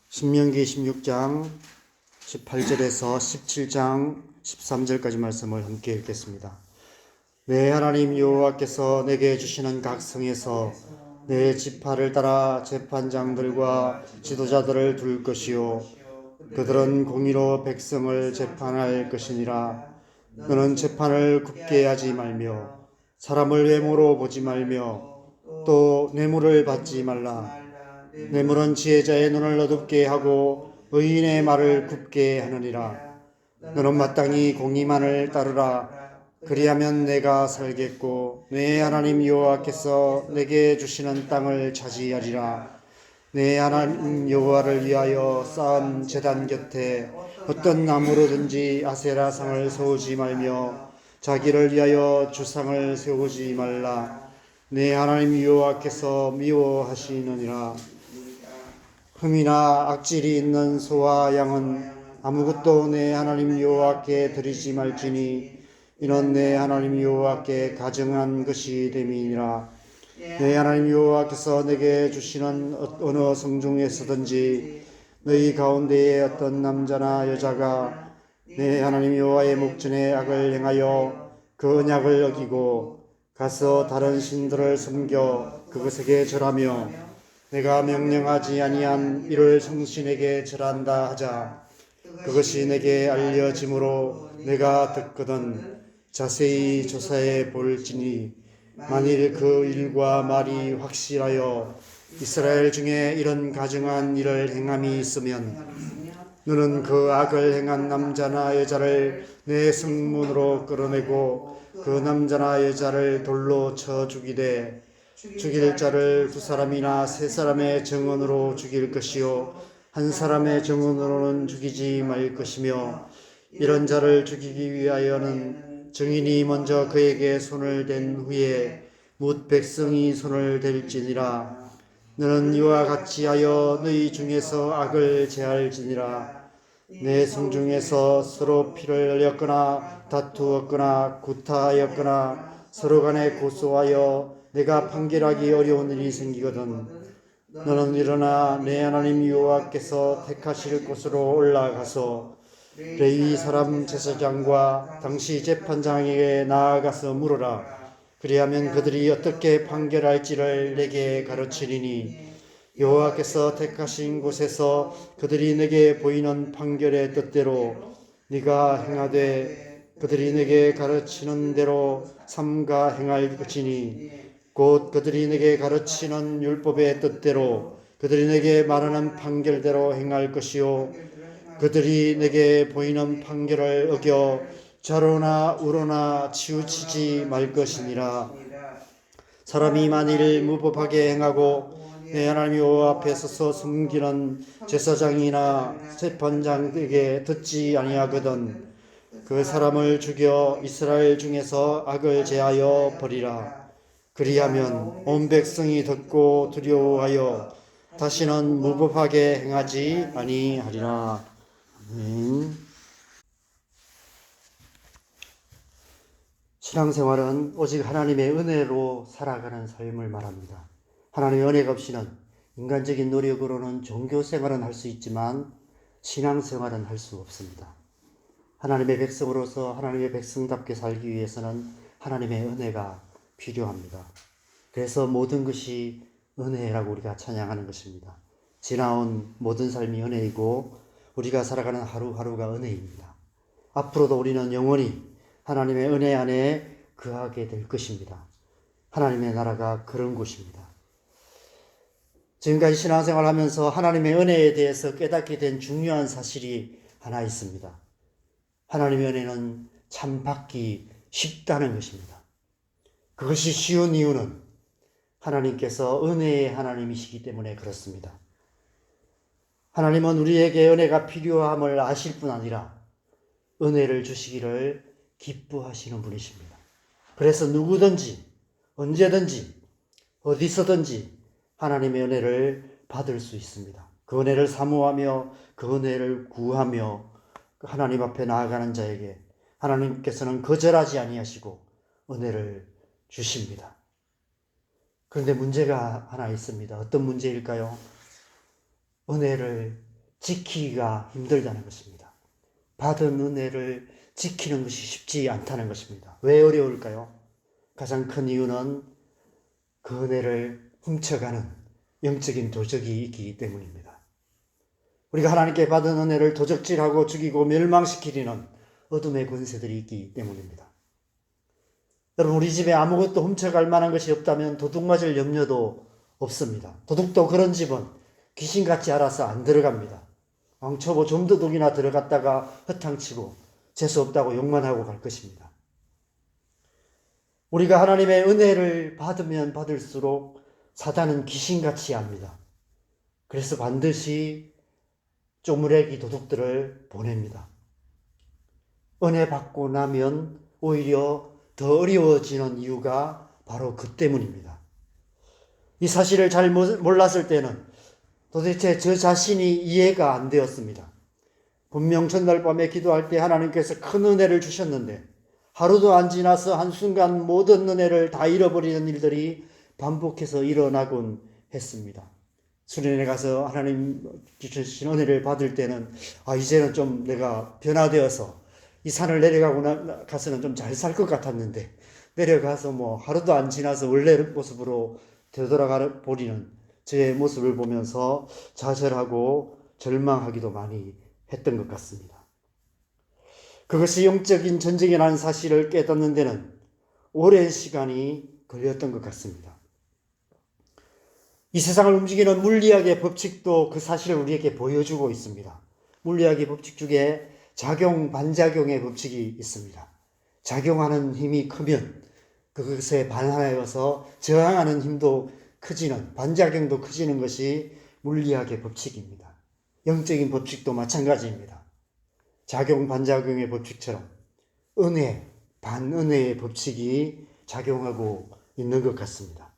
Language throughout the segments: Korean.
신명기 16장 18절에서 17장 13절까지 말씀을 함께 읽겠습니다. 내 하나님 여호와께서 내게 주시는 각 성에서 내 지파를 따라 재판장들과 지도자들을 둘 것이요 그들은 공의로 백성을 재판할 것이니라. 너는 재판을 굽게 하지 말며 사람을 외모로 보지 말며 또 뇌물을 받지 말라. 뇌물은 지혜자의 눈을 어둡게 하고 의인의 말을 굽게 하느니라. 너는 마땅히 공의만을 따르라. 그리하면 내가 살겠고 내 하나님 여호와께서 내게 주시는 땅을 차지하리라. 내 하나님 여호와를 위하여 쌓은 제단 곁에 어떤 나무로든지 아세라상을 세우지 말며 자기를 위하여 주상을 세우지 말라. 내 하나님 여호와께서 미워하시느니라. 흠이나 악질이 있는 소와 양은 아무것도 내 하나님 여호와께 드리지 말지니 이는 내 하나님 여호와께 가증한 것이 됨이니라. 내 하나님 여호와께서 내게 주시는 어느 성중에서든지 너희 가운데에 어떤 남자나 여자가 내 하나님 여호와의 목전에 악을 행하여 그 언약을 어기고 가서 다른 신들을 섬겨 그것에게 절하며 내가 명령하지 아니한 이를 성신에게 절한다 하자. 그것이 내게 알려짐으로 내가 듣거든 자세히 조사해 볼지니 만일 그 일과 말이 확실하여 이스라엘 중에 이런 가증한 일을 행함이 있으면 너는 그 악을 행한 남자나 여자를 내 성문으로 끌어내고 그 남자나 여자를 돌로 쳐 죽이되 죽일 자를 두 사람이나 세 사람의 증언으로 죽일 것이요 한 사람의 증언으로는 죽이지 말 것이며 이런 자를 죽이기 위하여는 증인이 먼저 그에게 손을 댄 후에 뭇 백성이 손을 댈지니라. 너는 이와 같이 하여 너희 중에서 악을 제할지니라. 내 성중에서 서로 피를 흘렸거나 다투었거나 구타하였거나 서로 간에 고소하여 내가 판결하기 어려운 일이 생기거든 너는 일어나 내 하나님 여호와께서 택하실 곳으로 올라가서 레위 사람 제사장과 당시 재판장에게 나아가서 물으라. 그리하면 그들이 어떻게 판결할지를 내게 가르치리니 여호와께서 택하신 곳에서 그들이 내게 보이는 판결의 뜻대로 네가 행하되 그들이 내게 가르치는 대로 삼가 행할 것이니 곧 그들이 내게 가르치는 율법의 뜻대로 그들이 내게 말하는 판결대로 행할 것이요 그들이 내게 보이는 판결을 어겨 좌로나 우로나 치우치지 말 것이니라. 사람이 만일 무법하게 행하고 내 하나님 여호와 앞에 서서 숨기는 제사장이나 재판장에게 듣지 아니하거든 그 사람을 죽여 이스라엘 중에서 악을 제하여 버리라. 그리하면 온 백성이 듣고 두려워하여 다시는 무법하게 행하지 아니하리라. 아멘. 신앙생활은 오직 하나님의 은혜로 살아가는 삶을 말합니다. 하나님의 은혜가 없이는 인간적인 노력으로는 종교생활은 할 수 있지만 신앙생활은 할 수 없습니다. 하나님의 백성으로서 하나님의 백성답게 살기 위해서는 하나님의 은혜가 필요합니다. 그래서 모든 것이 은혜라고 우리가 찬양하는 것입니다. 지나온 모든 삶이 은혜이고 우리가 살아가는 하루하루가 은혜입니다. 앞으로도 우리는 영원히 하나님의 은혜 안에 거하게 될 것입니다. 하나님의 나라가 그런 곳입니다. 지금까지 신앙생활을 하면서 하나님의 은혜에 대해서 깨닫게 된 중요한 사실이 하나 있습니다. 하나님의 은혜는 참 받기 쉽다는 것입니다. 그것이 쉬운 이유는 하나님께서 은혜의 하나님이시기 때문에 그렇습니다. 하나님은 우리에게 은혜가 필요함을 아실 뿐 아니라 은혜를 주시기를 기뻐하시는 분이십니다. 그래서 누구든지 언제든지 어디서든지 하나님의 은혜를 받을 수 있습니다. 그 은혜를 사모하며 그 은혜를 구하며 하나님 앞에 나아가는 자에게 하나님께서는 거절하지 아니하시고 은혜를 주십니다. 그런데 문제가 하나 있습니다. 어떤 문제일까요? 은혜를 지키기가 힘들다는 것입니다. 받은 은혜를 지키는 것이 쉽지 않다는 것입니다. 왜 어려울까요? 가장 큰 이유는 그 은혜를 훔쳐가는 영적인 도적이 있기 때문입니다. 우리가 하나님께 받은 은혜를 도적질하고 죽이고 멸망시키려는 어둠의 권세들이 있기 때문입니다. 여러분, 우리 집에 아무것도 훔쳐갈 만한 것이 없다면 도둑 맞을 염려도 없습니다. 도둑도 그런 집은 귀신같이 알아서 안 들어갑니다. 왕초보 좀도둑이나 들어갔다가 허탕치고 재수없다고 욕만 하고 갈 것입니다. 우리가 하나님의 은혜를 받으면 받을수록 사단은 귀신같이 합니다. 그래서 반드시 쪼무레기 도둑들을 보냅니다. 은혜 받고 나면 오히려 더 어려워지는 이유가 바로 그 때문입니다. 이 사실을 잘 몰랐을 때는 도대체 저 자신이 이해가 안 되었습니다. 분명 전날 밤에 기도할 때 하나님께서 큰 은혜를 주셨는데 하루도 안 지나서 한순간 모든 은혜를 다 잃어버리는 일들이 반복해서 일어나곤 했습니다. 수련회 가서 하나님 주신 은혜를 받을 때는 이제는 좀 내가 변화되어서 이 산을 내려가고 가서는 좀 잘 살 것 같았는데 내려가서 하루도 안 지나서 원래 모습으로 되돌아가 버리는 제 모습을 보면서 좌절하고 절망하기도 많이 했던 것 같습니다. 그것이 영적인 전쟁이라는 사실을 깨닫는 데는 오랜 시간이 걸렸던 것 같습니다. 이 세상을 움직이는 물리학의 법칙도 그 사실을 우리에게 보여주고 있습니다. 물리학의 법칙 중에 작용, 반작용의 법칙이 있습니다. 작용하는 힘이 크면 그것에 반하여서 저항하는 힘도 커지는, 반작용도 커지는 것이 물리학의 법칙입니다. 영적인 법칙도 마찬가지입니다. 작용, 반작용의 법칙처럼 은혜, 반은혜의 법칙이 작용하고 있는 것 같습니다.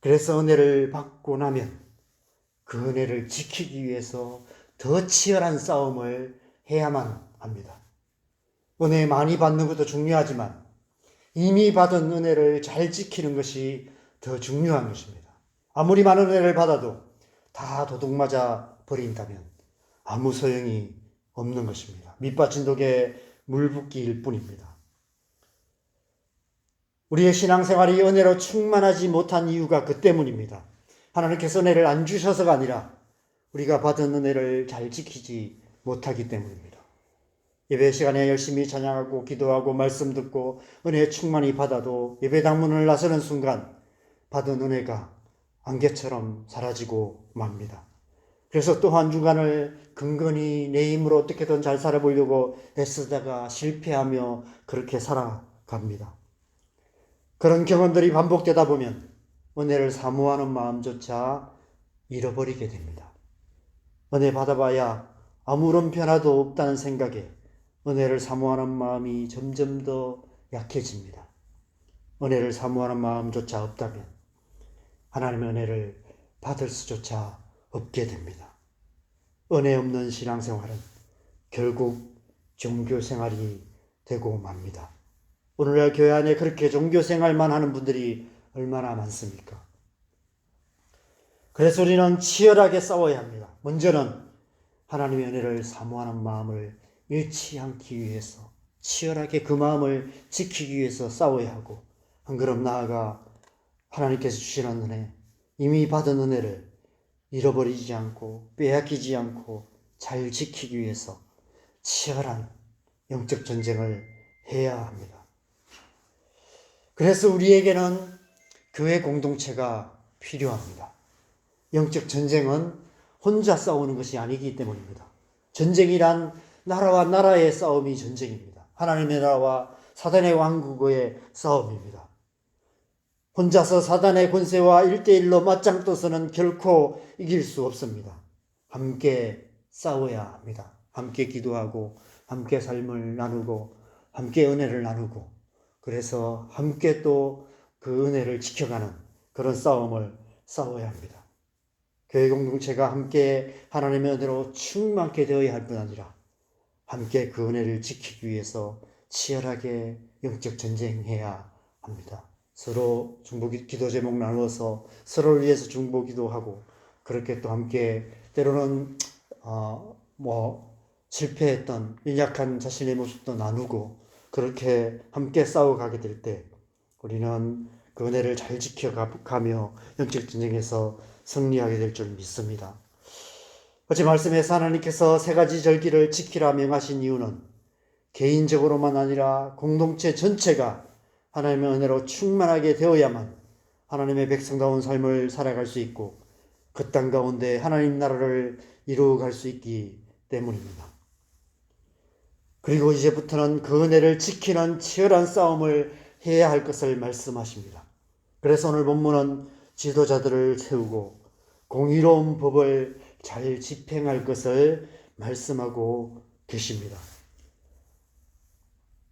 그래서 은혜를 받고 나면 그 은혜를 지키기 위해서 더 치열한 싸움을 해야만 합니다. 은혜 많이 받는 것도 중요하지만 이미 받은 은혜를 잘 지키는 것이 더 중요한 것입니다. 아무리 많은 은혜를 받아도 다 도둑맞아 버린다면 아무 소용이 없는 것입니다. 밑받친 독에 물 붓기일 뿐입니다. 우리의 신앙생활이 은혜로 충만하지 못한 이유가 그 때문입니다. 하나님께서 은혜를 안 주셔서가 아니라 우리가 받은 은혜를 잘 지키지 못하기 때문입니다. 예배 시간에 열심히 찬양하고 기도하고 말씀 듣고 은혜 충만히 받아도 예배당 문을 나서는 순간 받은 은혜가 안개처럼 사라지고 맙니다. 그래서 또 한 주간을 근근히 내 힘으로 어떻게든 잘 살아보려고 애쓰다가 실패하며 그렇게 살아갑니다. 그런 경험들이 반복되다 보면 은혜를 사모하는 마음조차 잃어버리게 됩니다. 은혜 받아봐야 아무런 변화도 없다는 생각에 은혜를 사모하는 마음이 점점 더 약해집니다. 은혜를 사모하는 마음조차 없다면 하나님의 은혜를 받을 수조차 없게 됩니다. 은혜 없는 신앙생활은 결국 종교생활이 되고 맙니다. 오늘날 교회 안에 그렇게 종교생활만 하는 분들이 얼마나 많습니까? 그래서 우리는 치열하게 싸워야 합니다. 먼저는 하나님의 은혜를 사모하는 마음을 잃지 않기 위해서 치열하게 그 마음을 지키기 위해서 싸워야 하고 한 걸음 나아가 하나님께서 주시는 은혜, 이미 받은 은혜를 잃어버리지 않고 빼앗기지 않고 잘 지키기 위해서 치열한 영적 전쟁을 해야 합니다. 그래서 우리에게는 교회 공동체가 필요합니다. 영적 전쟁은 혼자 싸우는 것이 아니기 때문입니다. 전쟁이란 나라와 나라의 싸움이 전쟁입니다. 하나님의 나라와 사단의 왕국의 싸움입니다. 혼자서 사단의 권세와 1대1로 맞짱 떠서는 결코 이길 수 없습니다. 함께 싸워야 합니다. 함께 기도하고 함께 삶을 나누고 함께 은혜를 나누고 그래서 함께 또 그 은혜를 지켜가는 그런 싸움을 싸워야 합니다. 교회 공동체가 함께 하나님의 은혜로 충만케 되어야 할 뿐 아니라 함께 그 은혜를 지키기 위해서 치열하게 영적 전쟁해야 합니다. 서로 중보 기도 제목 나누어서 서로를 위해서 중보 기도하고 그렇게 또 함께 때로는 실패했던 연약한 자신의 모습도 나누고 그렇게 함께 싸워가게 될 때 우리는 그 은혜를 잘 지켜가며 영적 전쟁에서 승리하게 될 줄 믿습니다. 어제 말씀에서 하나님께서 세 가지 절기를 지키라 명하신 이유는 개인적으로만 아니라 공동체 전체가 하나님의 은혜로 충만하게 되어야만 하나님의 백성다운 삶을 살아갈 수 있고 그 땅 가운데 하나님 나라를 이루어갈 수 있기 때문입니다. 그리고 이제부터는 그 은혜를 지키는 치열한 싸움을 해야 할 것을 말씀하십니다. 그래서 오늘 본문은 지도자들을 세우고 공의로운 법을 잘 집행할 것을 말씀하고 계십니다.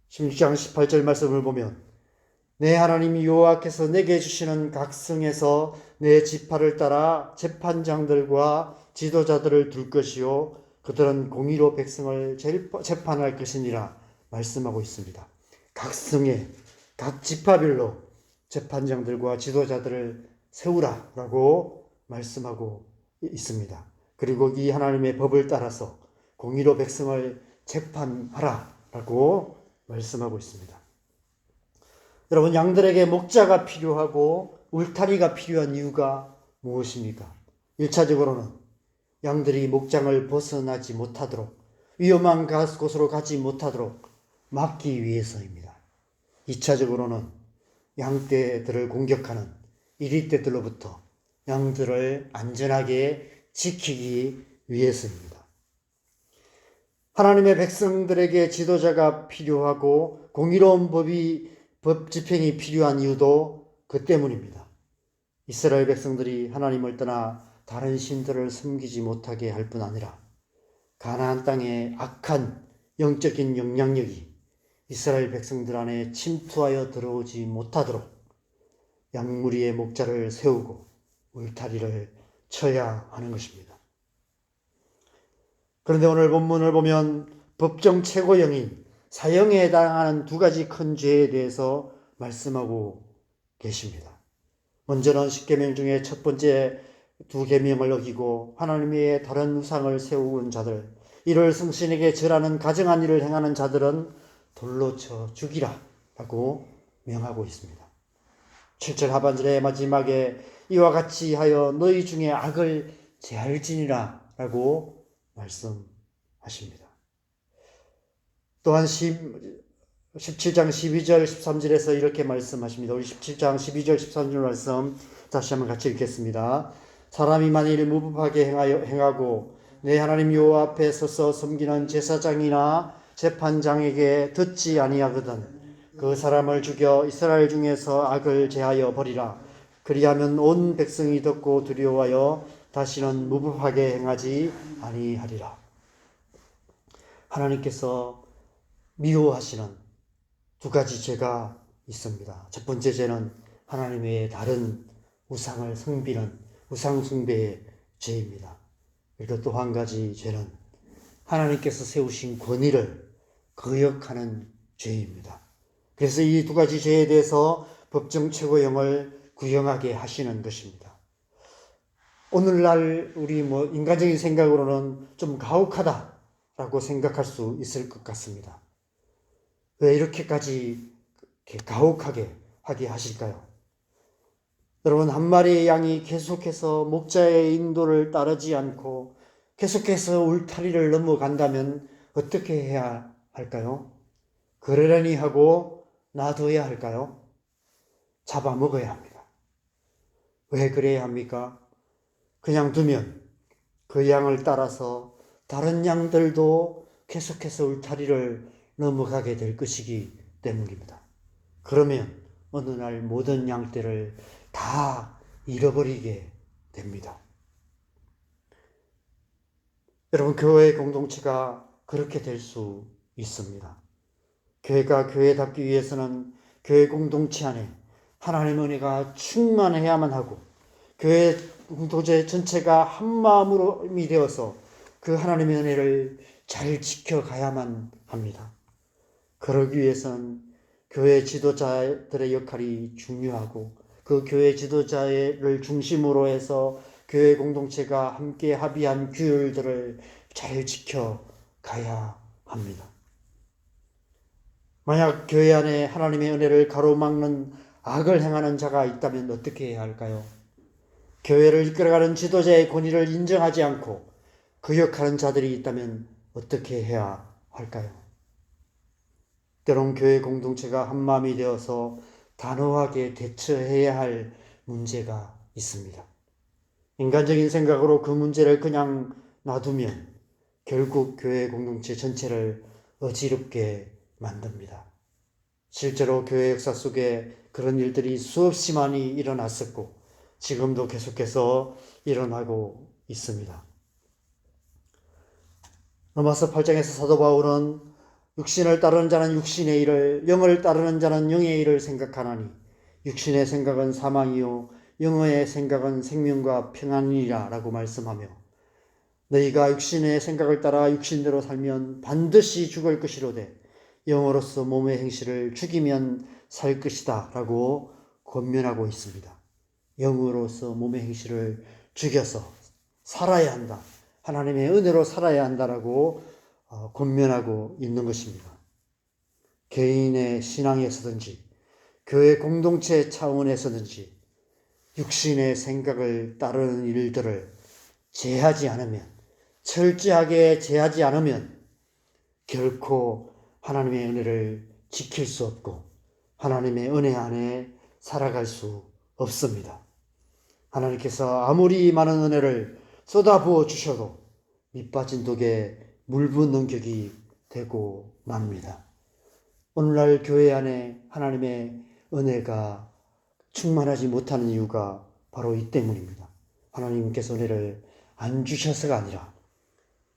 16장 18절 말씀을 보면 내 하나님 여호와께서 내게 주시는 각성에서 내 지파를 따라 재판장들과 지도자들을 둘 것이요 그들은 공의로 백성을 재판할 것이니라 말씀하고 있습니다. 각성에 각 지파별로 재판장들과 지도자들을 세우라라고 말씀하고 있습니다. 그리고 이 하나님의 법을 따라서 공의로 백성을 재판하라라고 말씀하고 있습니다. 여러분, 양들에게 목자가 필요하고 울타리가 필요한 이유가 무엇입니까? 1차적으로는 양들이 목장을 벗어나지 못하도록 위험한 곳으로 가지 못하도록 막기 위해서입니다. 2차적으로는 양떼들을 공격하는 이리떼들로부터 양들을 안전하게 지키기 위해서입니다. 하나님의 백성들에게 지도자가 필요하고 공의로운 법 집행이 필요한 이유도 그 때문입니다. 이스라엘 백성들이 하나님을 떠나 다른 신들을 섬기지 못하게 할 뿐 아니라 가나안 땅의 악한 영적인 영향력이 이스라엘 백성들 안에 침투하여 들어오지 못하도록 양무리의 목자를 세우고 울타리를 쳐야 하는 것입니다. 그런데 오늘 본문을 보면 법정 최고형인 사형에 해당하는 두 가지 큰 죄에 대해서 말씀하고 계십니다. 먼저는 10계명 중에 첫 번째 두 계명을 어기고 하나님의 다른 우상을 세운 자들, 이를 성신에게 절하는 가증한 일을 행하는 자들은 돌로 쳐 죽이라 라고 명하고 있습니다. 7절 하반절의 마지막에 이와 같이 하여 너희 중에 악을 제할지니라 라고 말씀하십니다. 또한 17장 12절 13절에서 이렇게 말씀하십니다. 우리 17장 12절 13절 말씀 다시 한번 같이 읽겠습니다. 사람이 만일 무법하게 행하고 내 하나님 여호와 앞에 서서 섬기는 제사장이나 재판장에게 듣지 아니하거든 그 사람을 죽여 이스라엘 중에서 악을 제하여 버리라. 그리하면 온 백성이 듣고 두려워하여 다시는 무법하게 행하지 아니하리라. 하나님께서 미워하시는 두 가지 죄가 있습니다. 첫 번째 죄는 하나님 외에 다른 우상을 섬기는 우상 숭배의 죄입니다. 그리고 또 한 가지 죄는 하나님께서 세우신 권위를 거역하는 죄입니다. 그래서 이 두 가지 죄에 대해서 법정 최고형을 구형하게 하시는 것입니다. 오늘날 우리 인간적인 생각으로는 좀 가혹하다라고 생각할 수 있을 것 같습니다. 왜 이렇게까지 가혹하게 하게 하실까요? 여러분, 한 마리의 양이 계속해서 목자의 인도를 따르지 않고 계속해서 울타리를 넘어간다면 어떻게 해야 할까요? 그러려니 하고 놔둬야 할까요? 잡아먹어야 합니다. 왜 그래야 합니까? 그냥 두면 그 양을 따라서 다른 양들도 계속해서 울타리를 넘어가게 될 것이기 때문입니다. 그러면 어느 날 모든 양떼를 다 잃어버리게 됩니다. 여러분, 교회 공동체가 그렇게 될 수 있습니다. 교회가 교회답기 위해서는 교회 공동체 안에 하나님의 은혜가 충만해야만 하고 교회 공동체 전체가 한마음으로 되어서 그 하나님의 은혜를 잘 지켜가야만 합니다. 그러기 위해서는 교회 지도자들의 역할이 중요하고 그 교회 지도자를 중심으로 해서 교회 공동체가 함께 합의한 규율들을 잘 지켜가야 합니다. 만약 교회 안에 하나님의 은혜를 가로막는 악을 행하는 자가 있다면 어떻게 해야 할까요? 교회를 이끌어가는 지도자의 권위를 인정하지 않고 거역하는 자들이 있다면 어떻게 해야 할까요? 때론 교회 공동체가 한마음이 되어서 단호하게 대처해야 할 문제가 있습니다. 인간적인 생각으로 그 문제를 그냥 놔두면 결국 교회 공동체 전체를 어지럽게 만듭니다. 실제로 교회 역사 속에 그런 일들이 수없이 많이 일어났었고 지금도 계속해서 일어나고 있습니다. 로마서 8장에서 사도 바울은 육신을 따르는 자는 육신의 일을, 영을 따르는 자는 영의 일을 생각하나니 육신의 생각은 사망이요 영의 생각은 생명과 평안이라 라고 말씀하며 너희가 육신의 생각을 따라 육신대로 살면 반드시 죽을 것이로되 영으로서 몸의 행실을 죽이면 살 것이다 라고 권면하고 있습니다. 영으로서 몸의 행실을 죽여서 살아야 한다. 하나님의 은혜로 살아야 한다라고 권면하고 있는 것입니다. 개인의 신앙에서든지 교회 공동체 차원에서든지 육신의 생각을 따르는 일들을 제하지 않으면, 철저하게 제하지 않으면 결코 하나님의 은혜를 지킬 수 없고 하나님의 은혜 안에 살아갈 수 없습니다. 하나님께서 아무리 많은 은혜를 쏟아부어 주셔도 밑빠진 독에 물 붓는 격이 되고 맙니다. 오늘날 교회 안에 하나님의 은혜가 충만하지 못하는 이유가 바로 이 때문입니다. 하나님께서 은혜를 안 주셔서가 아니라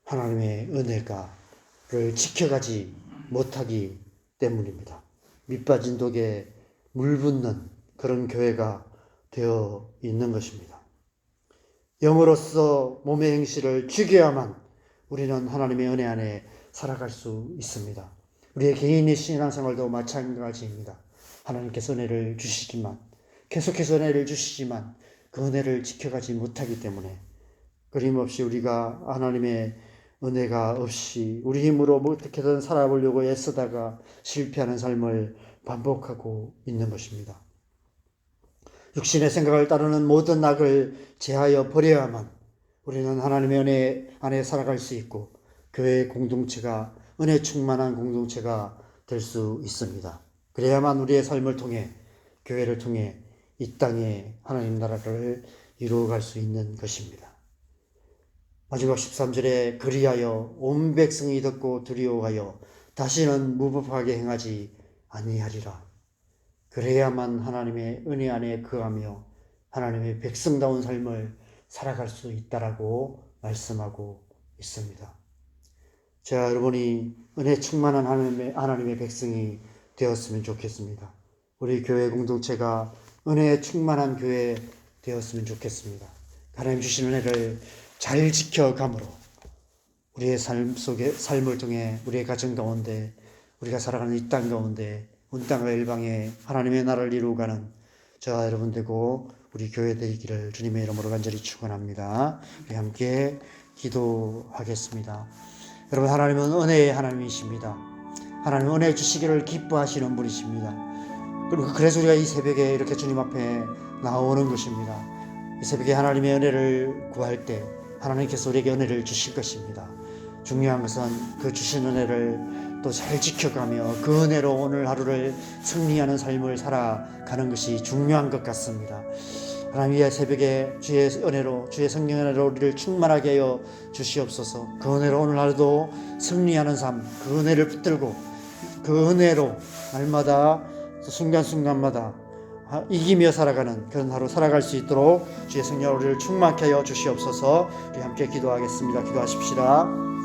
하나님의 은혜를 지켜가지 못하기 때문입니다. 밑빠진 독에 물 붓는 그런 교회가 되어 있는 것입니다. 영으로서 몸의 행실을 죽여야만 우리는 하나님의 은혜 안에 살아갈 수 있습니다. 우리의 개인의 신앙생활도 마찬가지입니다. 하나님께서 은혜를 주시지만 계속해서 은혜를 주시지만 그 은혜를 지켜가지 못하기 때문에 끊임없이 우리가 하나님의 은혜가 없이 우리 힘으로 어떻게든 살아보려고 애쓰다가 실패하는 삶을 반복하고 있는 것입니다. 육신의 생각을 따르는 모든 악을 제하여 버려야만 우리는 하나님의 은혜 안에 살아갈 수 있고 교회 공동체가 은혜 충만한 공동체가 될 수 있습니다. 그래야만 우리의 삶을 통해 교회를 통해 이 땅에 하나님 나라를 이루어갈 수 있는 것입니다. 마지막 13절에 그리하여 온 백성이 듣고 두려워하여 다시는 무법하게 행하지 아니하리라. 그래야만 하나님의 은혜 안에 거하며 하나님의 백성다운 삶을 살아갈 수 있다라고 말씀하고 있습니다. 제가 여러분이 은혜 충만한 하나님의 백성이 되었으면 좋겠습니다. 우리 교회 공동체가 은혜에 충만한 교회 되었으면 좋겠습니다. 하나님 주신 은혜를 잘 지켜감으로 우리의 삶을 통해 우리의 가정 가운데 우리가 살아가는 이 땅 가운데 온 땅과 일방에 하나님의 나라를 이루어가는 저와 여러분 되고 우리 교회 되기를 주님의 이름으로 간절히 축원합니다. 우리 함께 기도하겠습니다. 여러분, 하나님은 은혜의 하나님이십니다. 하나님은 은혜 주시기를 기뻐하시는 분이십니다. 그리고 그래서 우리가 이 새벽에 이렇게 주님 앞에 나오는 것입니다. 이 새벽에 하나님의 은혜를 구할 때 하나님께서 우리에게 은혜를 주실 것입니다. 중요한 것은 그 주신 은혜를 또 잘 지켜가며 그 은혜로 오늘 하루를 승리하는 삶을 살아가는 것이 중요한 것 같습니다. 하나님, 이 새벽에 주의 은혜로, 주의 성령의 은혜로 우리를 충만하게 하여 주시옵소서. 그 은혜로 오늘 하루도 승리하는 삶, 그 은혜를 붙들고 그 은혜로 날마다 순간순간마다 이기며 살아가는 그런 하루 살아갈 수 있도록 주의 성령 우리를 충만케 하여 주시옵소서. 우리 함께 기도하겠습니다. 기도하십시다.